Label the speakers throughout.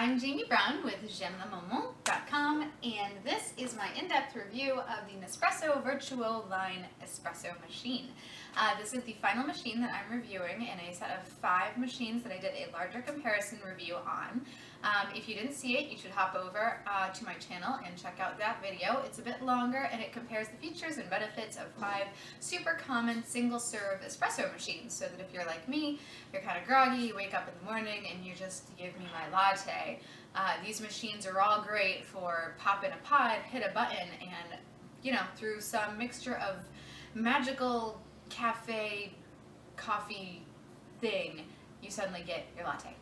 Speaker 1: I'm Jamie Brown with j'aimelemoments.com, and this is my in-depth review of the Nespresso Vertuoline espresso machine. This is the final machine that I'm reviewing in a set of 5 machines that I did a larger comparison review on. If you didn't see it, you should hop over to my channel and check out that video. It's a bit longer and it compares the features and benefits of 5 super common single-serve espresso machines, so that if you're like me, you're kind of groggy, you wake up in the morning and you just give me my latte. These machines are all great for pop in a pod, hit a button, and through some mixture of magical cafe coffee thing, you suddenly get your latte.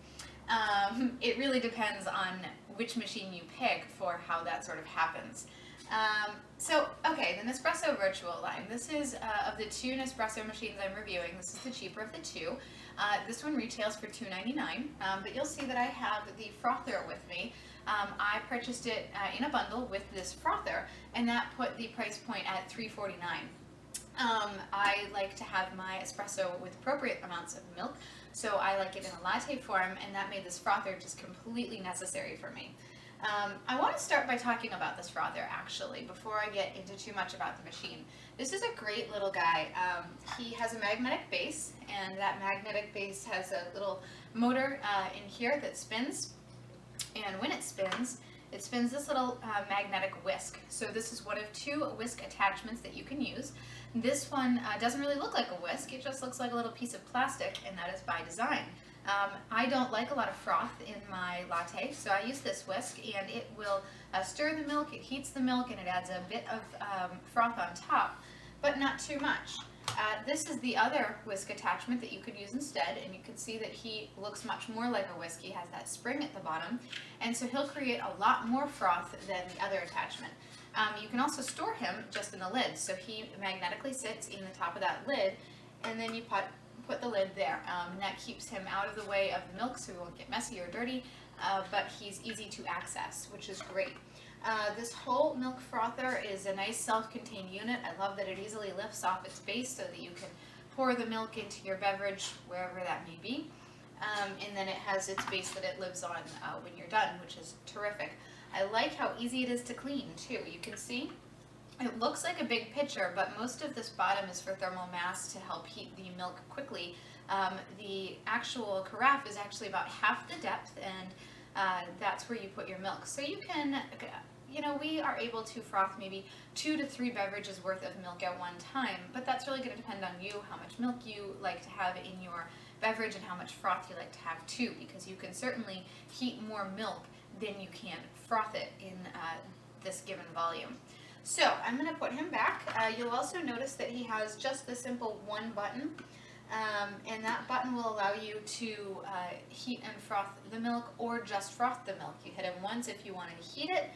Speaker 1: It really depends on which machine you pick for how that sort of happens. Okay, the Nespresso Vertuoline. This is of the 2 Nespresso machines I'm reviewing. This is the cheaper of the 2. This one retails for $2.99, but you'll see that I have the frother with me. I purchased it in a bundle with this frother, and that put the price point at $3.49. I like to have my espresso with appropriate amounts of milk, so I like it in a latte form, and that made this frother just completely necessary for me. I want to start by talking about this frother, actually, before I get into too much about the machine. This is a great little guy. He has a magnetic base, and that magnetic base has a little motor in here that spins, and when it spins this little magnetic whisk. So this is one of 2 whisk attachments that you can use. This one doesn't really look like a whisk, it just looks like a little piece of plastic, and that is by design. I don't like a lot of froth in my latte, so I use this whisk, and it will stir the milk, it heats the milk, and it adds a bit of froth on top, but not too much. This is the other whisk attachment that you could use instead, and you can see that he looks much more like a whisk. He has that spring at the bottom, and so he'll create a lot more froth than the other attachment. You can also store him just in the lid, so he magnetically sits in the top of that lid, and then you put the lid there. And that keeps him out of the way of the milk, so he won't get messy or dirty, but he's easy to access, which is great. This whole milk frother is a nice self-contained unit. I love that it easily lifts off its base so that you can pour the milk into your beverage wherever that may be. And then it has its base that it lives on when you're done, which is terrific. I like how easy it is to clean too. You can see it looks like a big pitcher, but most of this bottom is for thermal mass to help heat the milk quickly. The actual carafe is actually about half the depth, and that's where you put your milk. So you can, we are able to froth maybe 2 to 3 beverages worth of milk at one time, but that's really going to depend on you, how much milk you like to have in your beverage and how much froth you like to have too, because you can certainly heat more milk than you can froth it in this given volume. So I'm going to put him back. You'll also notice that he has just the simple one button, and that button will allow you to heat and froth the milk or just froth the milk. You hit him once if you want to heat it,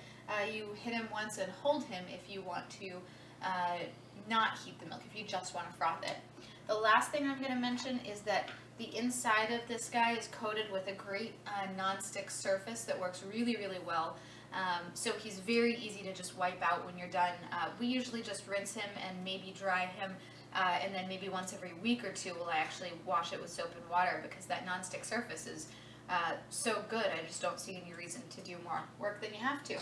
Speaker 1: you hit him once and hold him if you want to not heat the milk, if you just want to froth it. The last thing I'm going to mention is that the inside of this guy is coated with a great non-stick surface that works really, really well. So he's very easy to just wipe out when you're done. We usually just rinse him and maybe dry him, and then maybe once every week or 2 will I actually wash it with soap and water, because that non-stick surface is so good. I just don't see any reason to do more work than you have to.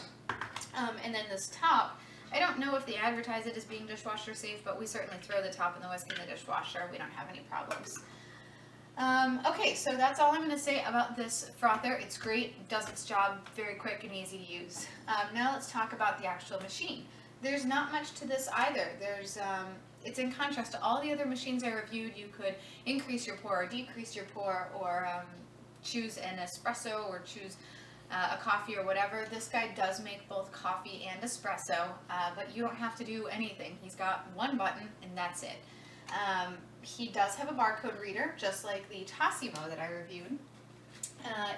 Speaker 1: And then this top, I don't know if they advertise it as being dishwasher safe, but we certainly throw the top and the whisk in the dishwasher. We don't have any problems. Okay, so that's all I'm going to say about this frother. It's great, it does its job, very quick and easy to use. Now let's talk about the actual machine. There's not much to this either. It's in contrast to all the other machines I reviewed. You could increase your pour or decrease your pour, or choose an espresso or choose a coffee or whatever. This guy does make both coffee and espresso, but you don't have to do anything. He's got one button and that's it. He does have a barcode reader, just like the Tassimo that I reviewed.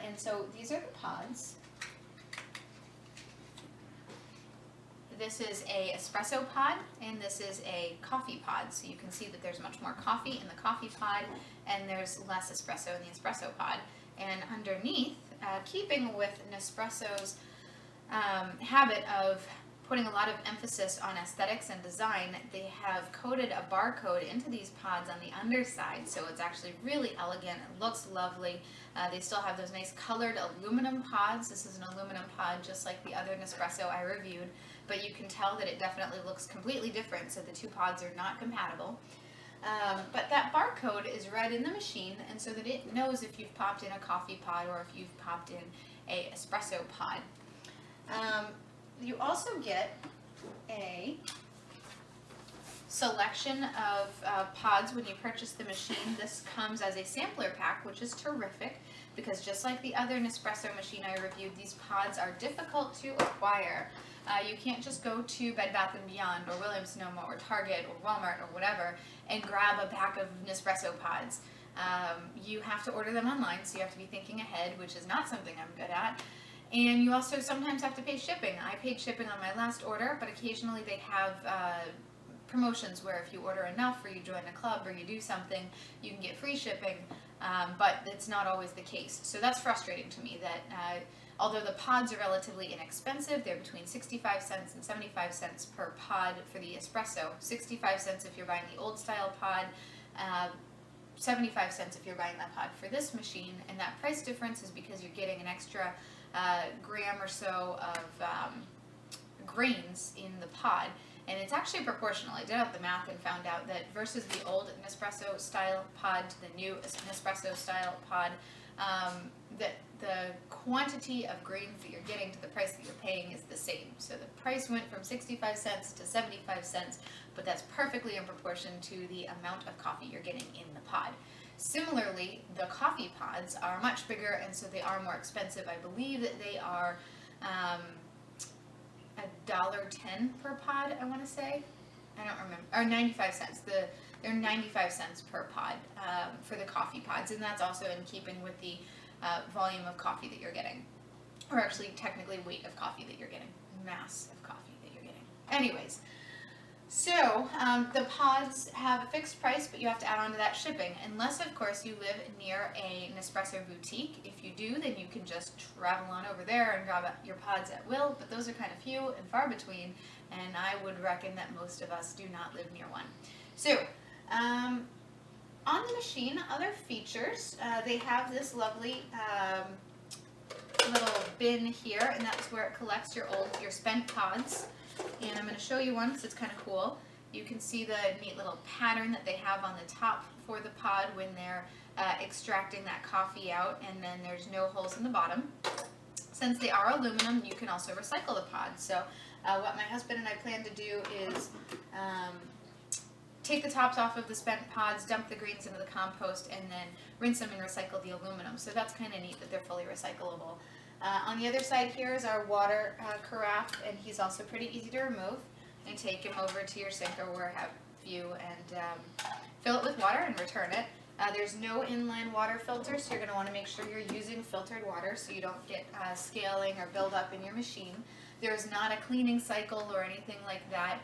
Speaker 1: And so these are the pods. This is a espresso pod, and this is a coffee pod. So you can see that there's much more coffee in the coffee pod, and there's less espresso in the espresso pod. And underneath, keeping with Nespresso's habit of putting a lot of emphasis on aesthetics and design, they have coded a barcode into these pods on the underside, so it's actually really elegant. It looks lovely. They still have those nice colored aluminum pods. This is an aluminum pod just like the other Nespresso I reviewed, but you can tell that it definitely looks completely different, so the two pods are not compatible. But that barcode is read in the machine, and so that it knows if you've popped in a coffee pod or if you've popped in a espresso pod. You also get a selection of pods when you purchase the machine. This comes as a sampler pack, which is terrific because just like the other Nespresso machine I reviewed, these pods are difficult to acquire. You can't just go to Bed Bath & Beyond or Williams-Sonoma or Target or Walmart or whatever and grab a pack of Nespresso pods. You have to order them online, so you have to be thinking ahead, which is not something I'm good at. And you also sometimes have to pay shipping. I paid shipping on my last order, but occasionally they have promotions where if you order enough or you join a club or you do something, you can get free shipping, but it's not always the case. So that's frustrating to me that although the pods are relatively inexpensive, they're between 65 cents and 75 cents per pod for the espresso. 65 cents if you're buying the old style pod, 75 cents if you're buying that pod for this machine, and that price difference is because you're getting an extra gram or so of grains in the pod, and it's actually proportional. I did out the math and found out that versus the old Nespresso style pod to the new Nespresso style pod, that the quantity of grains that you're getting to the price that you're paying is the same. So the price went from 65 cents to 75 cents, but that's perfectly in proportion to the amount of coffee you're getting in the pod. Similarly, the coffee pods are much bigger, and so they are more expensive. I believe that they are $1.10 per pod, I want to say. I don't remember. Or 95 cents. They're 95 cents per pod for the coffee pods, and that's also in keeping with the volume of coffee that you're getting. Or actually, technically, weight of coffee that you're getting. Mass of coffee that you're getting. Anyways. So, the pods have a fixed price, but you have to add on to that shipping, unless, of course, you live near a Nespresso boutique. If you do, then you can just travel on over there and grab your pods at will, but those are kind of few and far between, and I would reckon that most of us do not live near one. So, on the machine, other features, they have this lovely little bin here, and that's where it collects your spent pods. And I'm going to show you one because it's kind of cool. You can see the neat little pattern that they have on the top for the pod when they're extracting that coffee out, and then there's no holes in the bottom. Since they are aluminum, you can also recycle the pods. So what my husband and I plan to do is take the tops off of the spent pods, dump the greens into the compost, and then rinse them and recycle the aluminum. So that's kind of neat that they're fully recyclable. On the other side here is our water carafe, and he's also pretty easy to remove. And take him over to your sink or where have you and fill it with water and return it. There's no inline water filter, so you're going to want to make sure you're using filtered water so you don't get scaling or buildup in your machine. There's not a cleaning cycle or anything like that,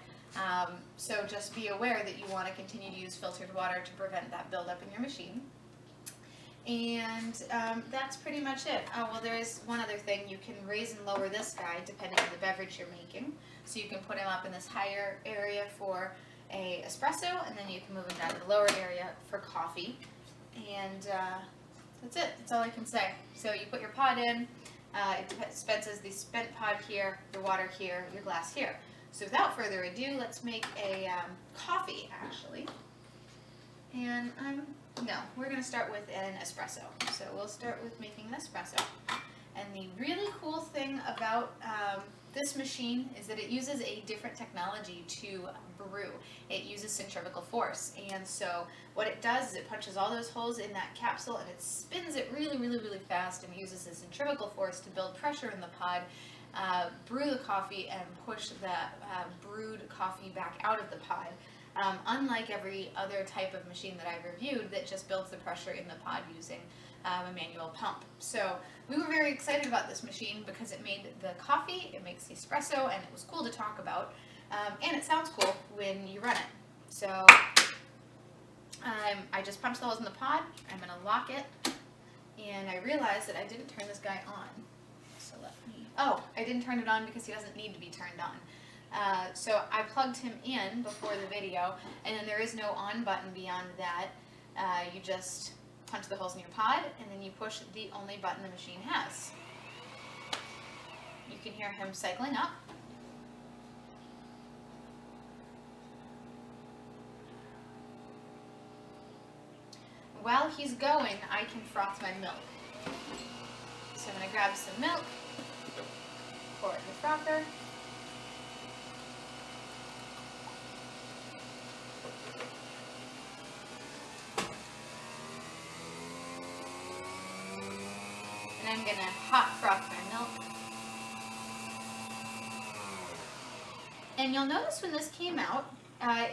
Speaker 1: so just be aware that you want to continue to use filtered water to prevent that buildup in your machine. And that's pretty much it. Oh, well, there is one other thing. You can raise and lower this guy depending on the beverage you're making. So you can put him up in this higher area for a espresso, and then you can move him down to the lower area for coffee. And that's it. That's all I can say. So you put your pod in. It dispenses the spent pod here, your water here, your glass here. So without further ado, let's make a coffee, actually. And no, we're going to start with an espresso. So we'll start with making an espresso. And the really cool thing about this machine is that it uses a different technology to brew. It uses centrifugal force. And so what it does is it punches all those holes in that capsule and it spins it really, really, really fast and uses the centrifugal force to build pressure in the pod, brew the coffee, and push the brewed coffee back out of the pod. Unlike every other type of machine that I've reviewed that just builds the pressure in the pod using a manual pump. So we were very excited about this machine because it made the coffee, it makes the espresso, and it was cool to talk about. And it sounds cool when you run it. So I just punched the holes in the pod. I'm going to lock it. And I realized that I didn't turn this guy on. So let me... Oh, I didn't turn it on because he doesn't need to be turned on. So I plugged him in before the video, and then there is no on button beyond that. You just punch the holes in your pod, and then you push the only button the machine has. You can hear him cycling up. While he's going, I can froth my milk. So I'm going to grab some milk, pour it in the frother. And I'm going to hot froth my milk. And you'll notice when this came out,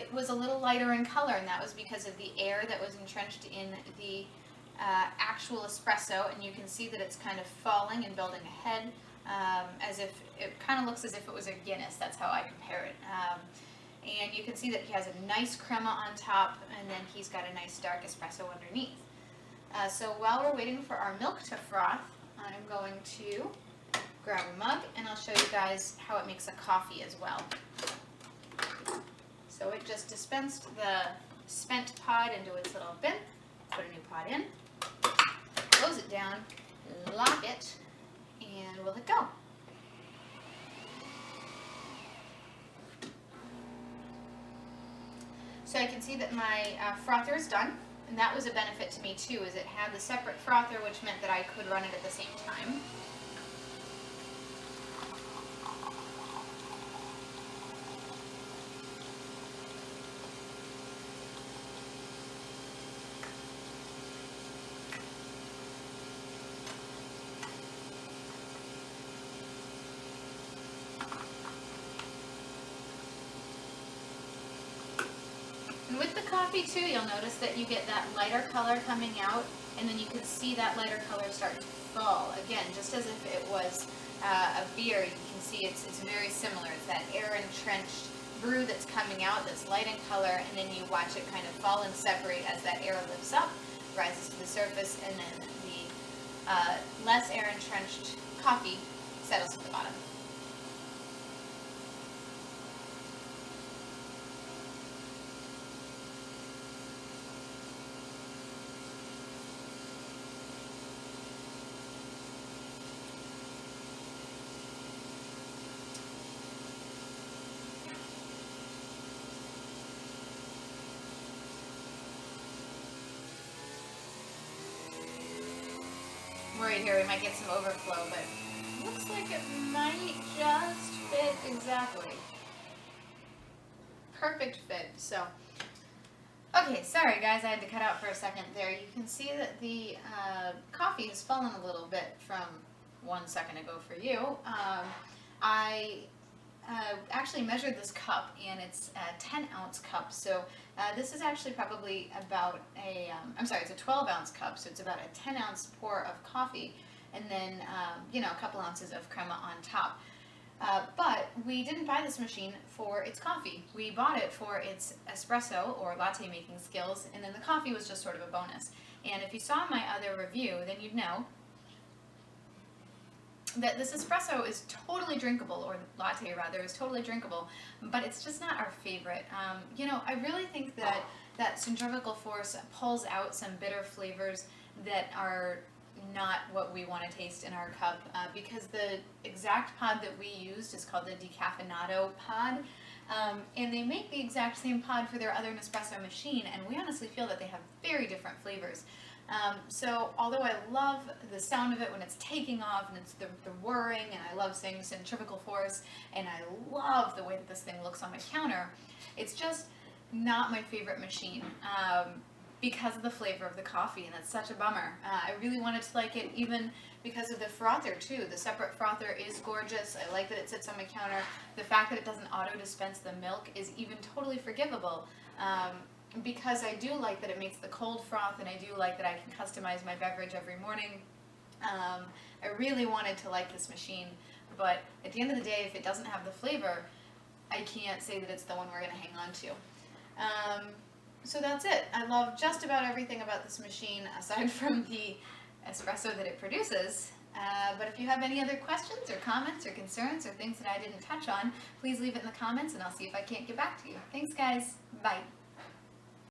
Speaker 1: it was a little lighter in color, and that was because of the air that was entrenched in the actual espresso, and you can see that it's kind of falling and building ahead, as if it kind of looks as if it was a Guinness. That's how I compare it. And you can see that he has a nice crema on top, and then he's got a nice dark espresso underneath. So while we're waiting for our milk to froth, I'm going to grab a mug, and I'll show you guys how it makes a coffee as well. So it just dispensed the spent pod into its little bin, put a new pod in, close it down, lock it, and we'll hit go. So I can see that my frother is done, and that was a benefit to me too, is it had the separate frother, which meant that I could run it at the same time. And with the coffee too, you'll notice that you get that lighter color coming out, and then you can see that lighter color start to fall. Again, just as if it was a beer, you can see it's very similar. It's that air-entrenched brew that's coming out that's light in color, and then you watch it kind of fall and separate as that air lifts up, rises to the surface, and then the less air-entrenched coffee settles at the bottom. Worried here we might get some overflow, but it looks like it might just fit exactly. Perfect fit. So, okay, sorry guys, I had to cut out for a second there. You can see that the coffee has fallen a little bit from 1 second ago for you. I actually measured this cup, and it's a 10-ounce cup, so this is actually probably about it's a 12-ounce cup, so it's about a 10-ounce pour of coffee, and then, a couple ounces of crema on top. But we didn't buy this machine for its coffee. We bought it for its espresso or latte making skills, and then the coffee was just sort of a bonus. And if you saw my other review, then you'd know that this espresso is totally drinkable, or latte rather, is totally drinkable, but it's just not our favorite. I really think that centrifugal force pulls out some bitter flavors that are not what we want to taste in our cup, because the exact pod that we used is called the decaffeinato pod, and they make the exact same pod for their other Nespresso machine, and we honestly feel that they have very different flavors. So although I love the sound of it when it's taking off, and it's the whirring, and I love saying centrifugal force, and I love the way that this thing looks on my counter, it's just not my favorite machine because of the flavor of the coffee, and that's such a bummer. I really wanted to like it even because of the frother too. The separate frother is gorgeous. I like that it sits on my counter. The fact that it doesn't auto-dispense the milk is even totally forgivable. Because I do like that it makes the cold froth, and I do like that I can customize my beverage every morning. I really wanted to like this machine, but at the end of the day, if it doesn't have the flavor, I can't say that it's the one we're going to hang on to. So that's it. I love just about everything about this machine, aside from the espresso that it produces. But if you have any other questions or comments or concerns or things that I didn't touch on, please leave it in the comments and I'll see if I can't get back to you. Thanks guys. Bye.